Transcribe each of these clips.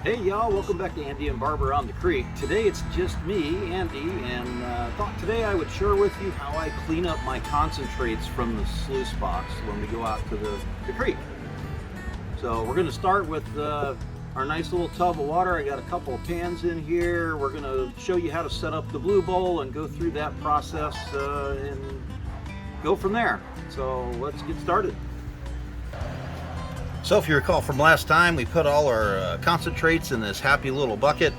Hey y'all, welcome back to Andy and Barber on the Creek. Today it's just me, Andy, and thought today I would share with you how I clean up my concentrates from the sluice box when we go out to the creek. So we're going to start with our nice little tub of water. I got a couple of pans in here. We're going to show you how to set up the blue bowl and go through that process and go from there. So let's get started. So if you recall from last time, we put all our concentrates in this happy little bucket.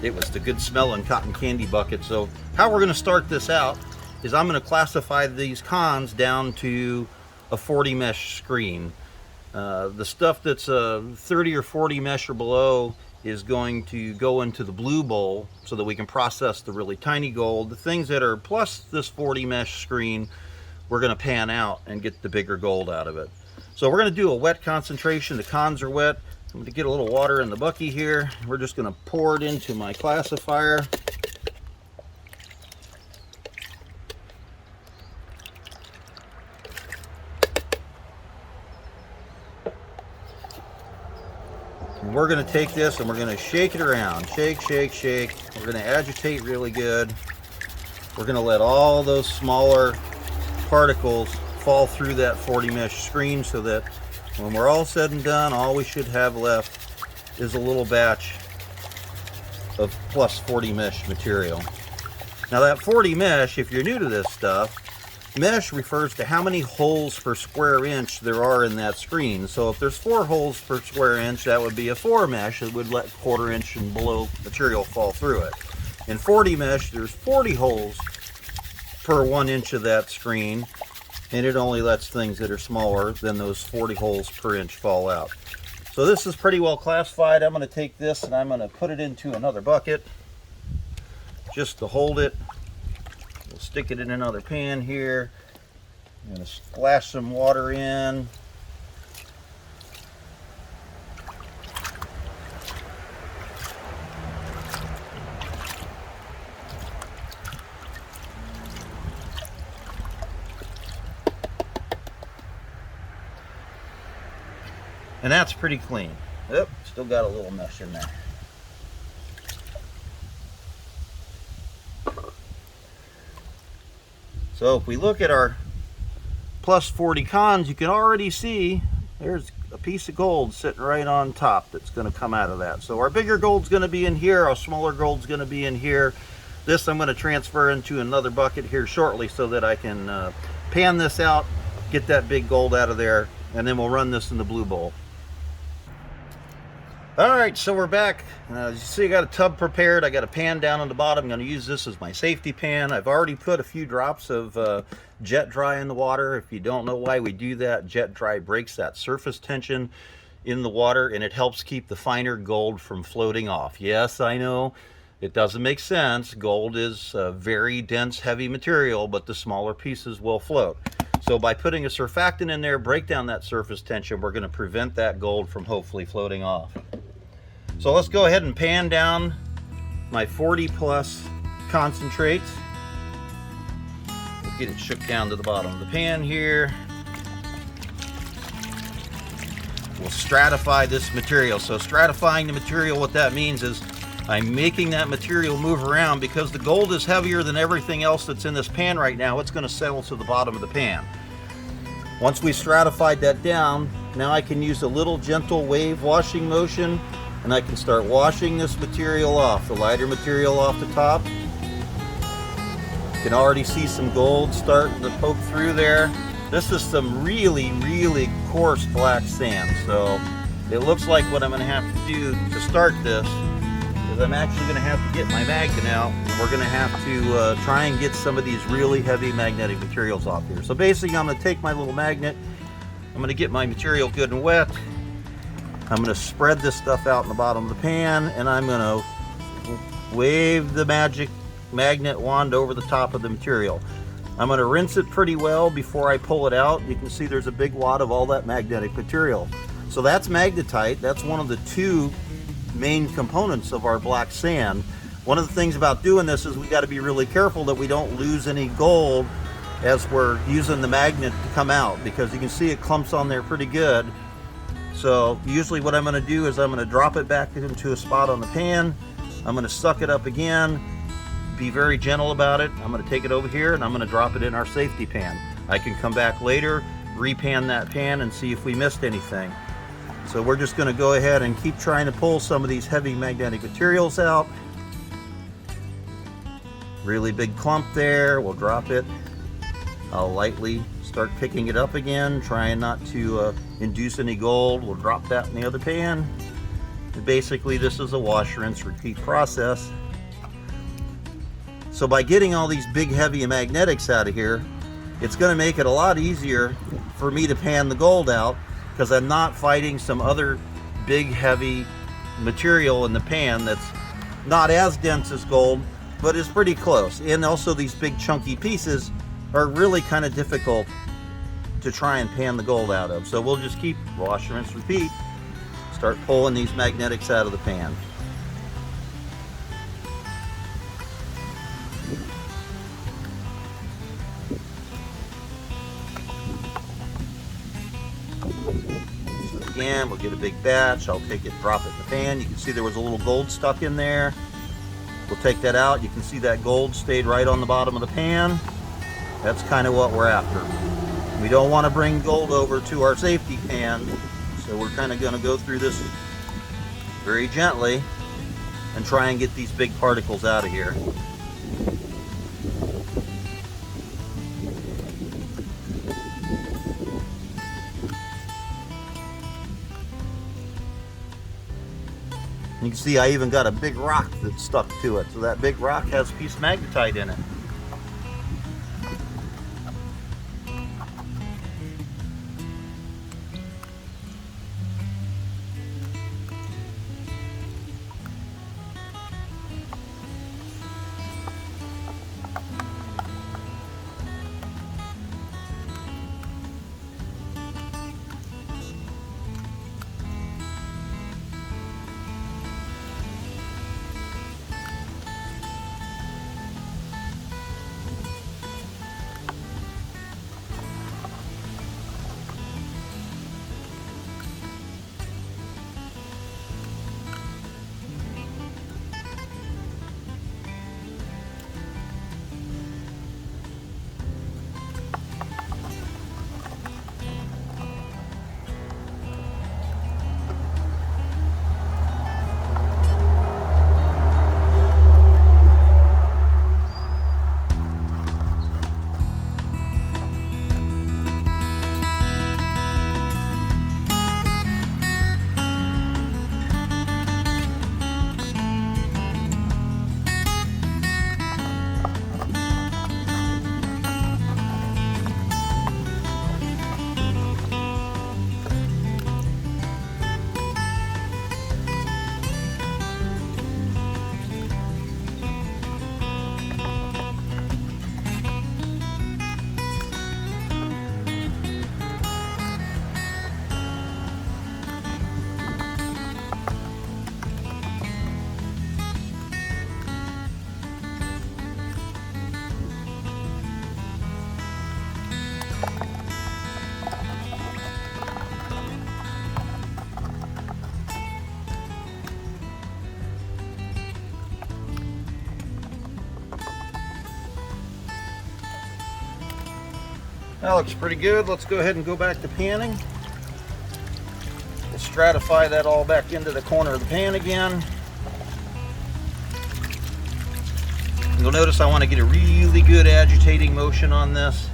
It was the good smelling cotton candy bucket. So how we're going to start this out is I'm going to classify these cons down to a 40 mesh screen. The stuff that's 30 or 40 mesh or below is going to go into the blue bowl so that we can process the really tiny gold. The things that are plus this 40 mesh screen, we're going to pan out and get the bigger gold out of it. So we're going to do a wet concentration. The cons are wet. I'm going to get a little water in the bucket here. We're just going to pour it into my classifier. And we're going to take this and we're going to shake it around. Shake, shake, shake. We're going to agitate really good. We're going to let all those smaller particles fall through that 40 mesh screen so that when we're all said and done, all we should have left is a little batch of plus 40 mesh material. Now that 40 mesh, if you're new to this stuff, mesh refers to how many holes per square inch there are in that screen. So if there's 4 holes per square inch, that would be a 4 mesh. It would let 1/4 inch and below material fall through it. In 40 mesh, there's 40 holes per 1 inch of that screen, and it only lets things that are smaller than those 40 holes per inch fall out. So this is pretty well classified. I'm going to take this and I'm going to put it into another bucket just to hold it. We'll stick it in another pan here. I'm going to splash some water in. And that's pretty clean. Yep, still got a little mesh in there. So if we look at our plus 40 cons, you can already see there's a piece of gold sitting right on top that's going to come out of that. So our bigger gold's going to be in here, our smaller gold's going to be in here. This I'm going to transfer into another bucket here shortly so that I can pan this out, get that big gold out of there, and then we'll run this in the blue bowl. Alright, so we're back. As you see, I got a tub prepared. I got a pan down on the bottom. I'm going to use this as my safety pan. I've already put a few drops of jet dry in the water. If you don't know why we do that, jet dry breaks that surface tension in the water and it helps keep the finer gold from floating off. Yes, I know it doesn't make sense. Gold is a very dense, heavy material, but the smaller pieces will float. So by putting a surfactant in there, break down that surface tension, we're going to prevent that gold from hopefully floating off. So let's go ahead and pan down my 40 plus concentrates. We'll get it shook down to the bottom of the pan here. We'll stratify this material. So stratifying the material, what that means is I'm making that material move around because the gold is heavier than everything else that's in this pan right now. It's going to settle to the bottom of the pan. Once we stratified that down, now I can use a little gentle wave washing motion and I can start washing this material off, the lighter material off the top. You can already see some gold starting to poke through there. This is some really, really coarse black sand. So it looks like what I'm going to have to do to start this is I'm actually going to have to get my magnet out. And we're going to have to try and get some of these really heavy magnetic materials off here. So basically I'm going to take my little magnet, I'm going to get my material good and wet. I'm going to spread this stuff out in the bottom of the pan and I'm going to wave the magic magnet wand over the top of the material. I'm going to rinse it pretty well before I pull it out. You can see there's a big wad of all that magnetic material. So that's magnetite. That's one of the 2 main components of our black sand. One of the things about doing this is we got to be really careful that we don't lose any gold as we're using the magnet to come out, because you can see it clumps on there pretty good. So usually what I'm going to do is I'm going to drop it back into a spot on the pan. I'm going to suck it up again, be very gentle about it. I'm going to take it over here and I'm going to drop it in our safety pan. I can come back later, repan that pan and see if we missed anything. So we're just going to go ahead and keep trying to pull some of these heavy magnetic materials out. Really big clump there, we'll drop it. I'll lightly start picking it up again, trying not to induce any gold. We'll drop that in the other pan. And basically this is a wash, rinse, repeat process. So by getting all these big heavy magnetics out of here, it's going to make it a lot easier for me to pan the gold out, because I'm not fighting some other big heavy material in the pan that's not as dense as gold, but is pretty close. And also these big chunky pieces are really kind of difficult to try and pan the gold out of. So we'll just keep wash, rinse, repeat, start pulling these magnetics out of the pan. Again, we'll get a big batch. I'll take it, drop it in the pan. You can see there was a little gold stuck in there. We'll take that out. You can see that gold stayed right on the bottom of the pan. That's kind of what we're after. We don't want to bring gold over to our safety pan, so we're kind of going to go through this very gently and try and get these big particles out of here. You can see I even got a big rock that's stuck to it. So that big rock has a piece of magnetite in it. That looks pretty good. Let's go ahead and go back to panning. We'll stratify that all back into the corner of the pan again. You'll notice I want to get a really good agitating motion on this.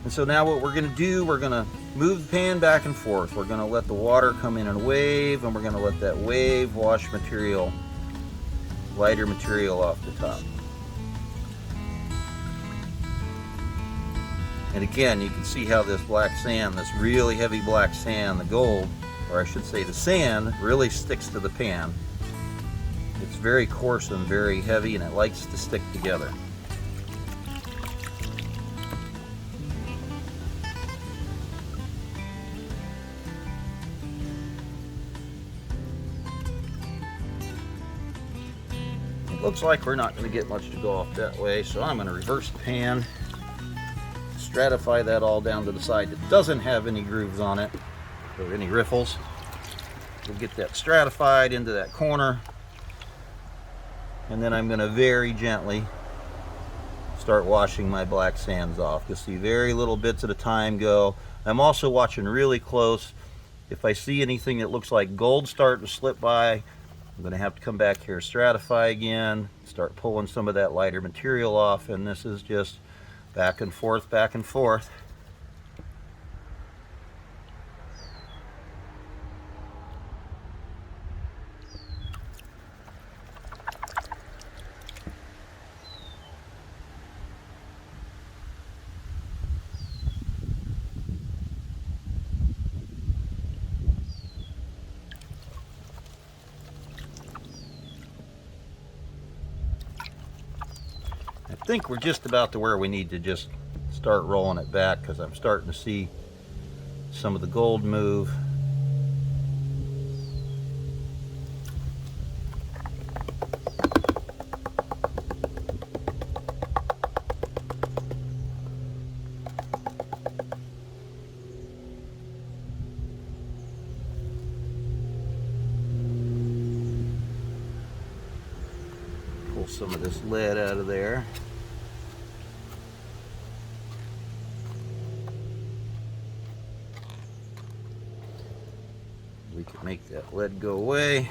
And so now what we're going to do, we're going to move the pan back and forth. We're going to let the water come in a wave, and we're going to let that wave wash material, lighter material off the top. And again, you can see how this black sand, this really heavy black sand, the gold, or I should say the sand, really sticks to the pan. It's very coarse and very heavy, and it likes to stick together. It looks like we're not going to get much to go off that way, so I'm going to reverse the pan. stratify that all down to the side that doesn't have any grooves on it or any riffles. We'll get that stratified into that corner, and then I'm going to very gently start washing my black sands off. You'll see very little bits at a time go. I'm also watching really close. If I see anything that looks like gold starting to slip by, I'm going to have to come back here, stratify again, start pulling some of that lighter material off, and this is just back and forth, back and forth. I think we're just about to where we need to just start rolling it back, because I'm starting to see some of the gold move. Pull some of this lead out of there. We can make that lead go away.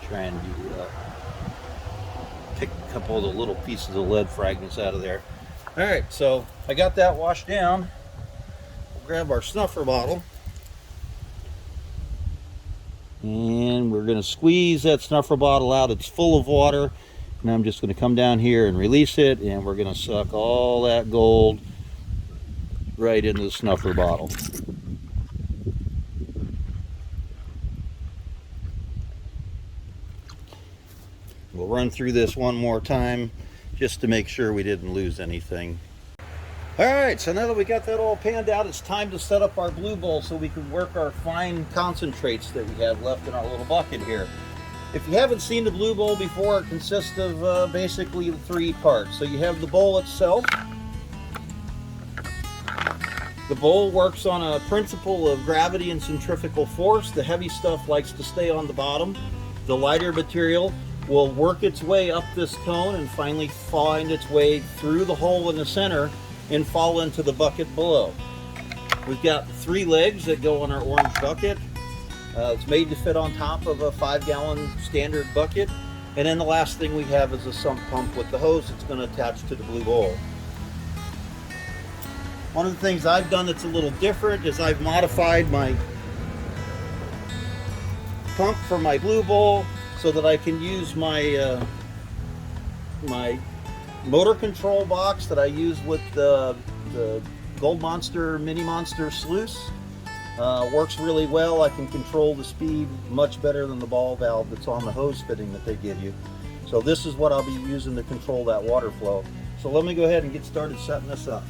Try and pick a couple of the little pieces of lead fragments out of there. All right, so I got that washed down. We'll grab our snuffer bottle, and we're going to squeeze that snuffer bottle out. It's full of water, and I'm just going to come down here and release it, and we're going to suck all that gold right into the snuffer bottle. We'll run through this one more time just to make sure we didn't lose anything. All right, so now that we got that all panned out, it's time to set up our blue bowl so we can work our fine concentrates that we have left in our little bucket here. If you haven't seen the blue bowl before, it consists of basically 3 parts. So you have the bowl itself. The bowl works on a principle of gravity and centrifugal force. The heavy stuff likes to stay on the bottom. The lighter material will work its way up this cone and finally find its way through the hole in the center and fall into the bucket below. We've got 3 legs that go on our orange bucket. It's made to fit on top of a 5-gallon standard bucket. And then the last thing we have is a sump pump with the hose that's going to attach to the blue bowl. One of the things I've done that's a little different is I've modified my pump for my blue bowl so that I can use my my motor control box that I use with the Gold Monster Mini Monster sluice. Works really well. I can control the speed much better than the ball valve that's on the hose fitting that they give you. So this is what I'll be using to control that water flow. So let me go ahead and get started setting this up.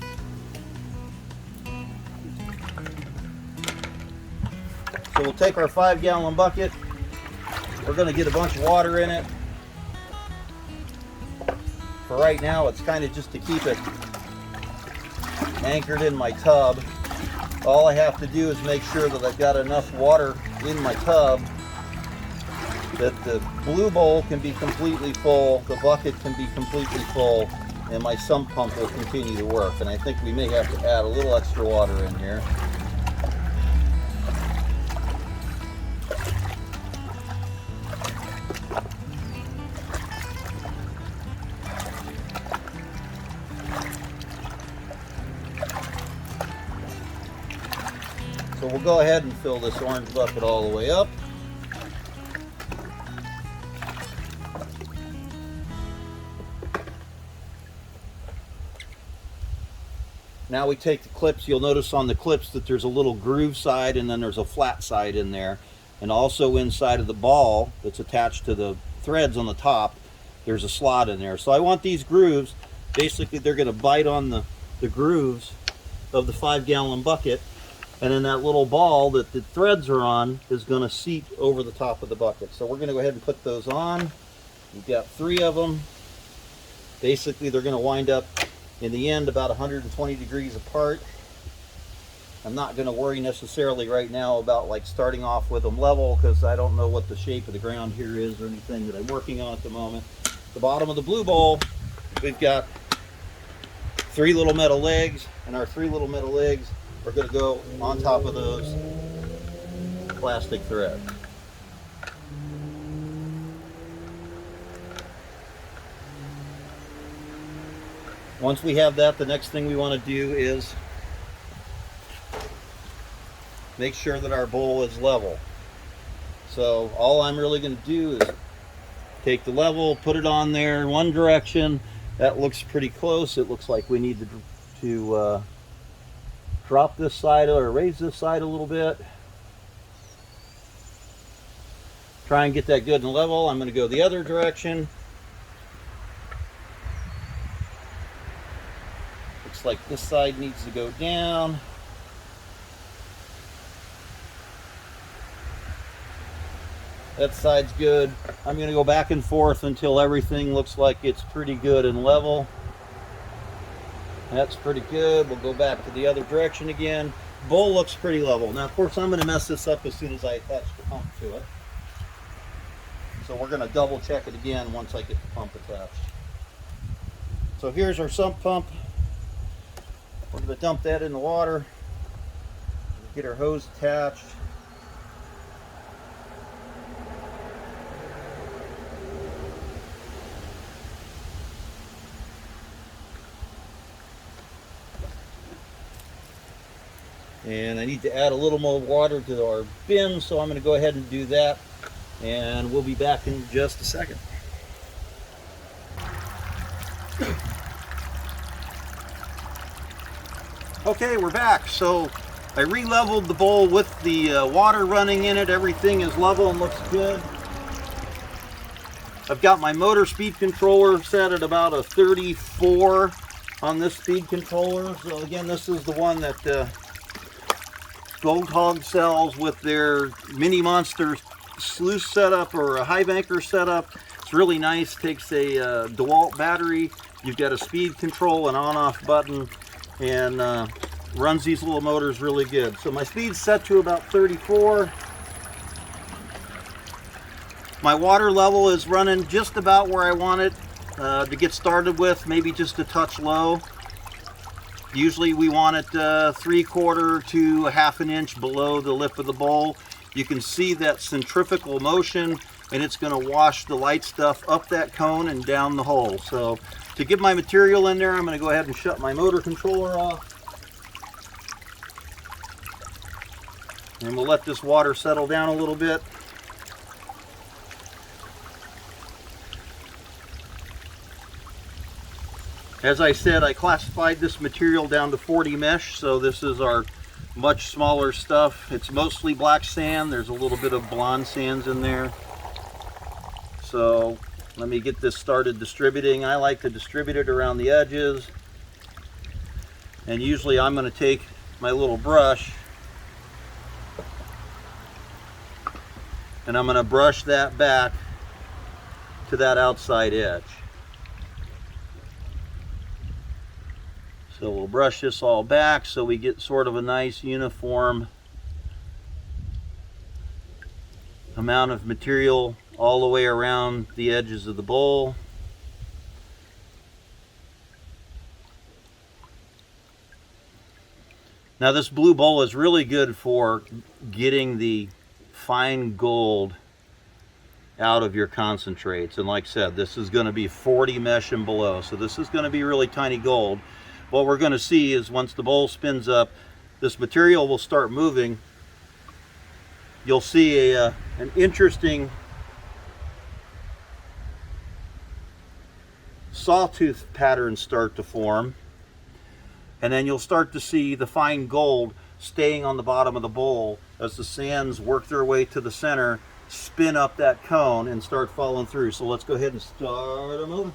So we'll take our 5-gallon bucket, We're going to get a bunch of water in it. For right now, it's kind of just to keep it anchored in my tub. All I have to do is make sure that I've got enough water in my tub that the blue bowl can be completely full, the bucket can be completely full, and my sump pump will continue to work. And I think we may have to add a little extra water in here. So we'll go ahead and fill this orange bucket all the way up. Now we take the clips. You'll notice on the clips that there's a little groove side and then there's a flat side in there. And also inside of the ball that's attached to the threads on the top, there's a slot in there. So I want these grooves, basically they're going to bite on the grooves of the 5-gallon bucket. And then that little ball that the threads are on is going to seat over the top of the bucket. So we're going to go ahead and put those on. We've got 3 of them. Basically they're going to wind up in the end about 120 degrees apart. I'm not going to worry necessarily right now about like starting off with them level, because I don't know what the shape of the ground here is or anything that I'm working on at the moment. The bottom of the blue bowl, we've got 3 little metal legs, and our 3 little metal legs are going to go on top of those plastic threads. Once we have that, the next thing we want to do is make sure that our bowl is level. So all I'm really going to do is take the level, put it on there in one direction. That looks pretty close. It looks like we need to drop this side or raise this side a little bit. Try and get that good and level. I'm going to go the other direction. Looks like this side needs to go down. That side's good. I'm going to go back and forth until everything looks like it's pretty good and level. That's pretty good. We'll go back to the other direction again. Bowl looks pretty level. Now, of course, I'm going to mess this up as soon as I attach the pump to it. So we're going to double check it again once I get the pump attached. So here's our sump pump. We're going to dump that in the water. Get our hose attached. And I need to add a little more water to our bin, so I'm going to go ahead and do that. And we'll be back in just a second. Okay, we're back. So I re-leveled the bowl with the water running in it. Everything is level and looks good. I've got my motor speed controller set at about a 34 on this speed controller. So again, this is the one that Gold Hog sells with their Mini Monster sluice setup or a high banker setup. It's really nice. Takes a DeWalt battery. You've got a speed control, an on-off button, and runs these little motors really good. So my speed's set to about 34. My water level is running just about where I want it to get started with, maybe just a touch low. Usually we want it 3/4 to a 1/2 inch below the lip of the bowl. You can see that centrifugal motion, and it's going to wash the light stuff up that cone and down the hole. So to get my material in there, I'm going to go ahead and shut my motor controller off. And we'll let this water settle down a little bit. As I said, I classified this material down to 40 mesh, so this is our much smaller stuff. It's mostly black sand. There's a little bit of blonde sands in there. So let me get this started distributing. I like to distribute it around the edges. And usually I'm going to take my little brush and I'm going to brush that back to that outside edge. So we'll brush this all back so we get sort of a nice uniform amount of material all the way around the edges of the bowl. Now this blue bowl is really good for getting the fine gold out of your concentrates. And like I said, this is going to be 40 mesh and below, so this is going to be really tiny gold. What we're going to see is once the bowl spins up, this material will start moving. You'll see an interesting sawtooth pattern start to form, and then you'll start to see the fine gold staying on the bottom of the bowl as the sands work their way to the center, spin up that cone, and start falling through. So let's go ahead and start them moving.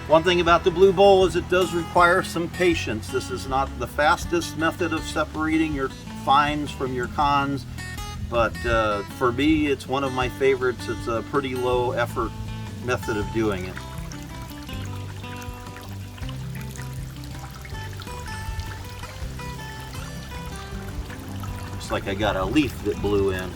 One thing about the blue bowl is it does require some patience. This is not the fastest method of separating your fines from your cons, but for me it's one of my favorites. It's a pretty low effort method of doing it. Looks like I got a leaf that blew in.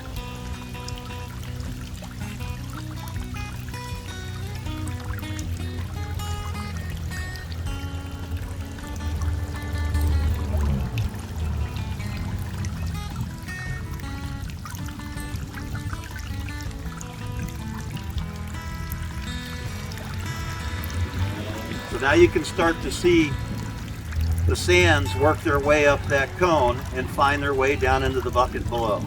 So now you can start to see the sands work their way up that cone and find their way down into the bucket below.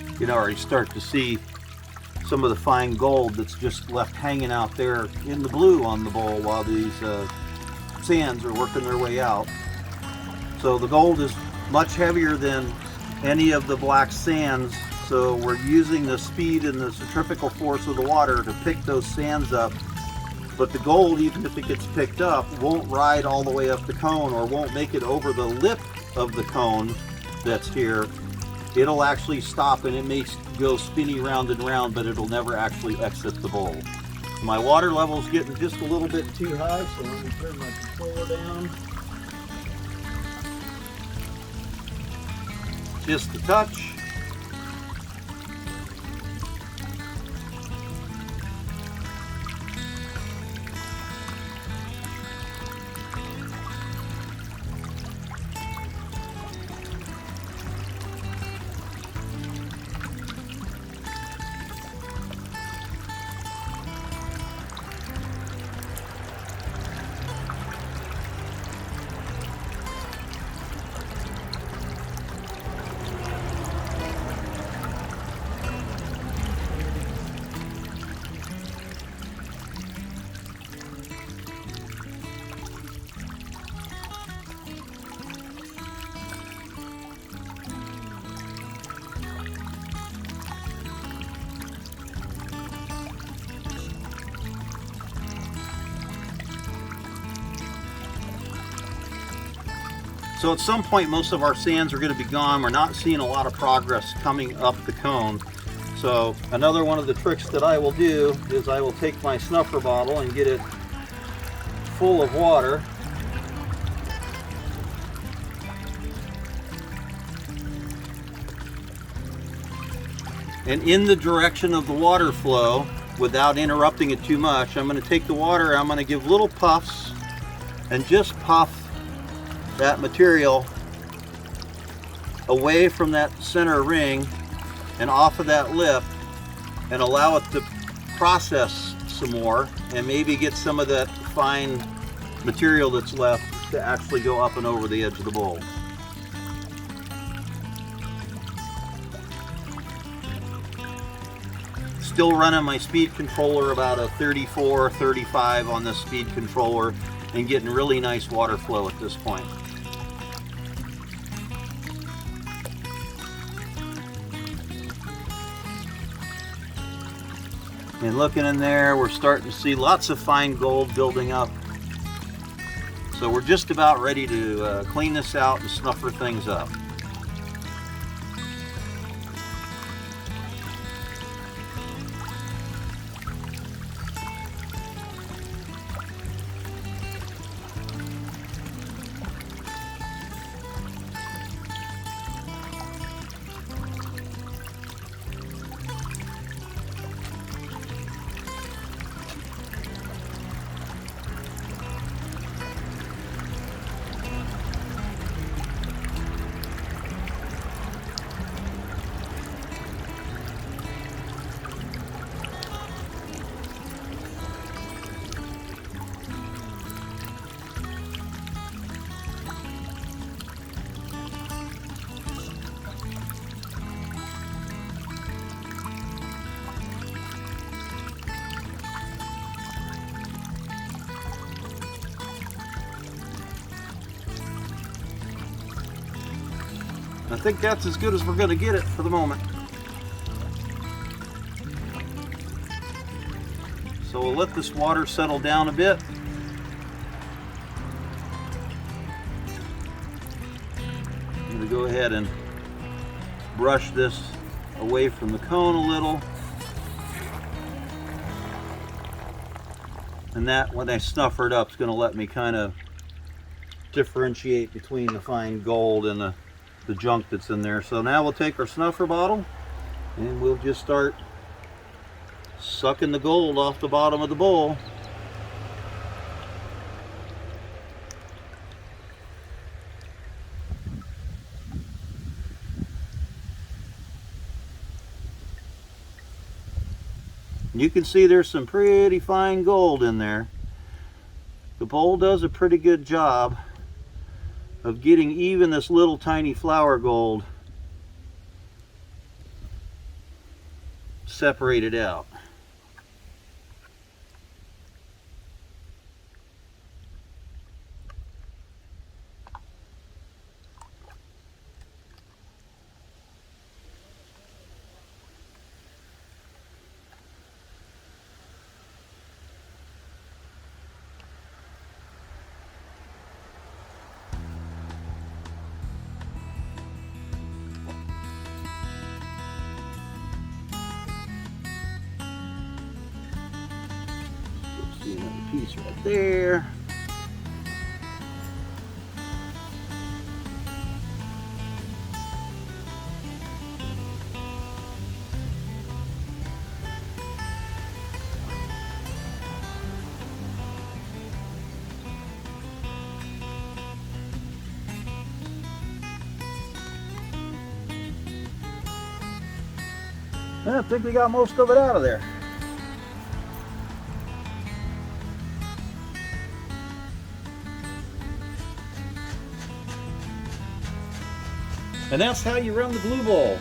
You can already start to see some of the fine gold that's just left hanging out there in the blue on the bowl while these sands are working their way out. So the gold is much heavier than any of the black sands, so we're using the speed and the centrifugal force of the water to pick those sands up. But the gold, even if it gets picked up, won't ride all the way up the cone or won't make it over the lip of the cone that's here. It'll actually stop and it may go spinny round and round, but it'll never actually exit the bowl. My water level's getting just a little bit too high, so let me turn my controller down. Just a touch. So at some point, most of our sands are going to be gone. We're not seeing a lot of progress coming up the cone. So another one of the tricks that I will do is I will take my snuffer bottle and get it full of water. And in the direction of the water flow, without interrupting it too much, I'm going to take the water, I'm going to give little puffs and just puff that material away from that center ring and off of that lip, and allow it to process some more and maybe get some of that fine material that's left to actually go up and over the edge of the bowl. Still running my speed controller about a 34, 35 on this speed controller, and getting really nice water flow at this point. And looking in there, we're starting to see lots of fine gold building up. So we're just about ready to clean this out and snuffer things up. I think that's as good as we're going to get it for the moment. So we'll let this water settle down a bit. I'm going to go ahead and brush this away from the cone a little. And that, when I snuffer it up, is going to let me kind of differentiate between the fine gold and the junk that's in there. So now we'll take our snuffer bottle and we'll just start sucking the gold off the bottom of the bowl. You can see there's some pretty fine gold in there. The bowl does a pretty good job of getting even this little tiny flower gold separated out. See another piece right there. I think we got most of it out of there. And that's how you run the glue ball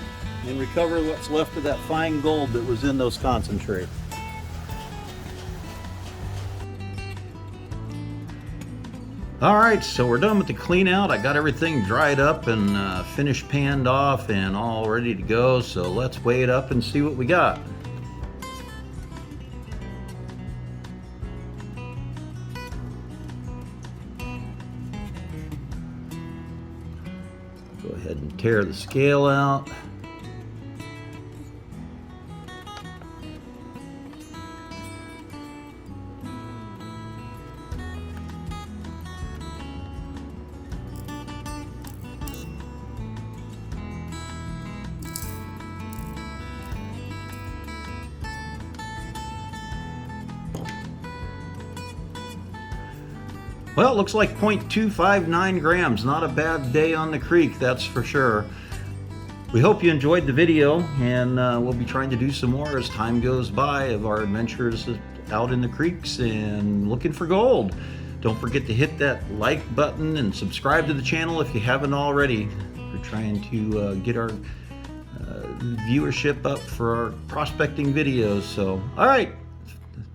and recover what's left of that fine gold that was in those concentrates. Alright, so we're done with the clean out. I got everything dried up and finished panned off and all ready to go. So let's weigh it up and see what we got. Go ahead and tear the scale out. Well, it looks like 0.259 grams. Not a bad day on the creek, that's for sure. We hope you enjoyed the video, and we'll be trying to do some more as time goes by of our adventures out in the creeks and looking for gold. Don't forget to hit that like button and subscribe to the channel if you haven't already. We're trying to get our viewership up for our prospecting videos. So, all right,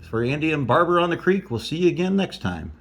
for Andy and Barbara on the Creek, we'll see you again next time.